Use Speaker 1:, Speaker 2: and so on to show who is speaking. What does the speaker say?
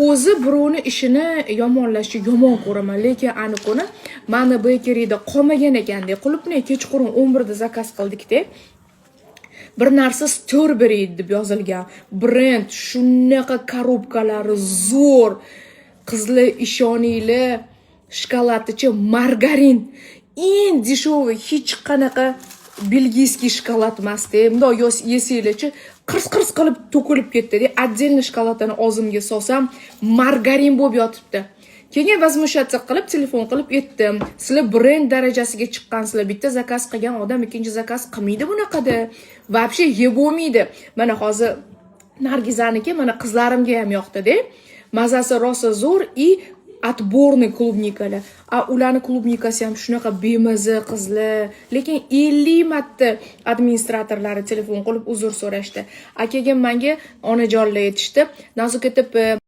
Speaker 1: O'zi birovni ishini yomonlashni yomon ko'raman, lekin aniqoni mana bekerida qolmagan ekanda, qilibni kechqurun 11 da zakaz qildik-da. Bir narsa Strawberry deb yozilgan. Brend shunaqa korobkalari zo'r. Qizlar ishoninglar, shokoladchi margarin. Eng dешевый, hech qanaqa belgiyskiy shokolad emas-da. Bundoq yesanglarchi qirs-qirs qilib to'kilib ketdi-da. Отдельно shokoladni og'zimga solsam, margarin bo'lib yotibdi. Keyin возмущаться qilib telefon qilib aytdim. Sizlar brend darajasiga chiqqansizlar. Bitta zakaz qilgan odam ikkinchi zakaz qilmaydi bunaqada. Вообще yeb bo'lmaydi. Mana hozir Nargizaniki mana qizlarimga ham yoqdi-da. Mazasi rosa zo'r и отборный клубнikalar. Ularni klubnikasi ham shunaqa bemaza qizlar. Lekin 50 marta administratorlari telefon qilib uzr so'rashdi. Akaga menga onajonlar aytishdi. Nazokat etib